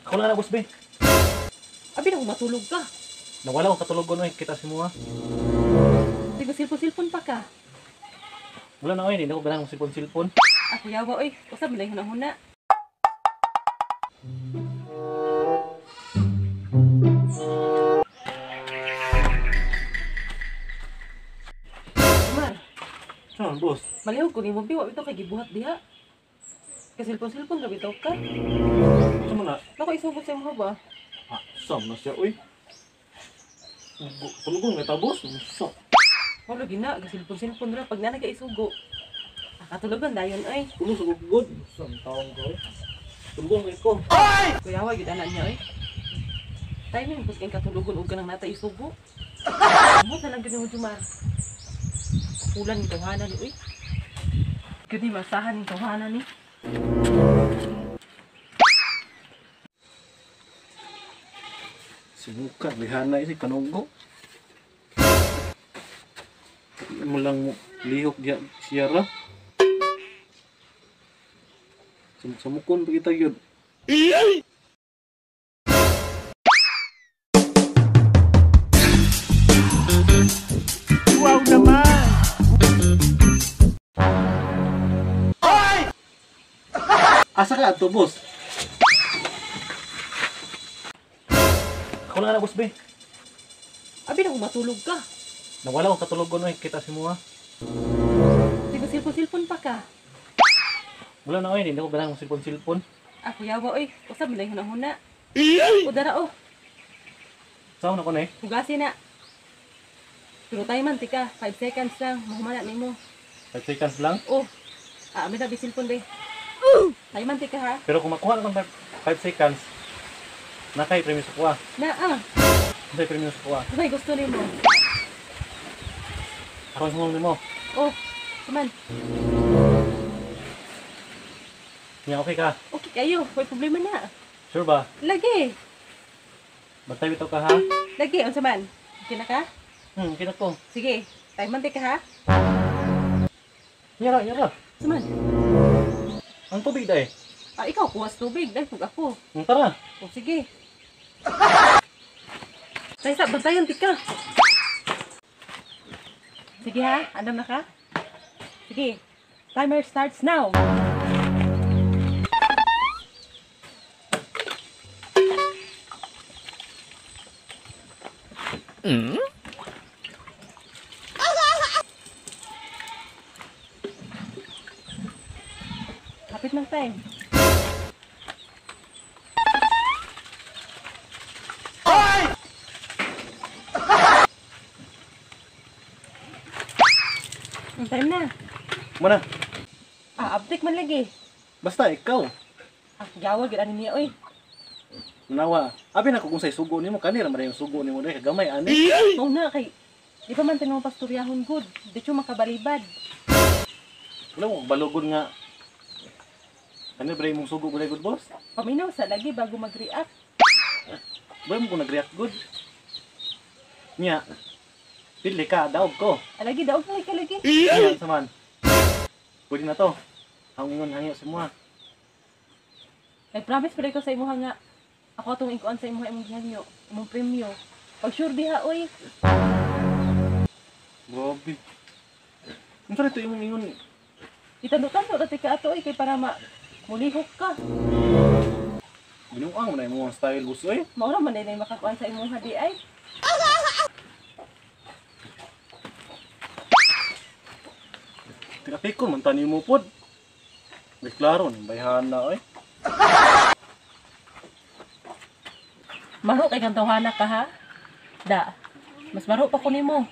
Ako lang na, boss, be. Abi na kung matulog ka. Nawala ko katulogon, oy. Kita si mo, ha. Di ba silpon-silpon pa ka? Wala na, oy. Hindi ako ganang silpon-silpon. Ako yawa oy. Usab bilay huna-huna. Man, Saan, boss? malihog ko ni mo biwa bitaw kay gibuhat diha. Kay silpon-silpon ra bitaw ka. Saan mo na? Nako isubot sa imong ba? Ah, saan na siya, oy. Tulugon nga ta, boss. Saan? Wala gina, kay silpon-silpon ra pag nanay ka isugo. Nakatulogan dayon oy. Tulog sa gugod. Saan taong ko, oy. Tulugon nga ko. Kuyawa gid ana niya oy. Timing pus kay katulugon ug kanang natay isugo. Amot na lang gid mo Jumar. Ulan ni tawhanan ni oy. Gid ni masahan ni tawhanan ni. Sibukan, lihana isi kanunggo. Mo lang lihok dia siya ra. Sumukon pa kita yun. Wow naman! Ay! Asa ka ato, boss? Ako lang na, boss, be. Abi na kung matulog ka. Nawala ko katulogon, oy. Kita si mo, ha. Di ba silpon-silpon pa ka? Wala na, oy. Hindi ako ganang silpon-silpon. Ako yawa oy. Usab bilay huna-huna. O dara oh. Saan ako na, eh? Hugasin na. Pero tayo man, tika. 5 seconds lang. Mahumana ni mo. 5 seconds lang. Oh. May tabi silpon be. Tayo man, tika ha. Pero kung makuha ka ng 5 seconds, nakay premium sa kuha. Nakay premium sa kuha. May gusto ni mo. Aron sa mga mo. Oh. Kuman. Nga okay ka? Okay kayo. May problema na. Sure ba? Lagi. Bantay bitaw ka, ha? Lagi. Unsa man? Okay na ka? Kita ko. Sige. Tayo man, tika ha. Nyara, nyara. Suman. Ang tubig dahil. Ikaw, kuwas tubig. Dahil pag ako. Tara. O, sige. Tayo sa, bantayan, tika. Sige ha, andam na ka? Sige. Timer starts now. Kapit ng time. Ang time na. Mana? Update man lagi. Basta ikaw. Gawal, gano'n niya, oy. Nawa. Abi na ko kung say sugo nimo kanira man yung sugo nimo dahil kagamay ani. Mauna kay, di pa man tinong pastoryahon good. Di siya makabalibad. Wala mo balugod nga. Ano ba yung sugo ba good boss? Paminaw sa lagi bago mag-react. Ba mo ko nag-react good? Nya. Pili ka daog ko. Lagi daw ka lagi. Nya saman. Pwede na to. Hangon hangyo sa mga. Nag-promise pa rin ko sa imo nga. Ako itong ikuan sa imo imong gihanyo, imong premyo. Pag sure diha, oy. Grabe. Unsa rito imong ingon? Itando-tando dati ka ato, oy, kay para mulihok ka. Binuang mo na imong style boss oy. Maura man na makakuan sa imong hadi ay. Tikapikon man tani mo pod. Deklaro ng bayhan na oy. Maro kay kantuhana ka ha? Da. Mas maro pa ko nimo.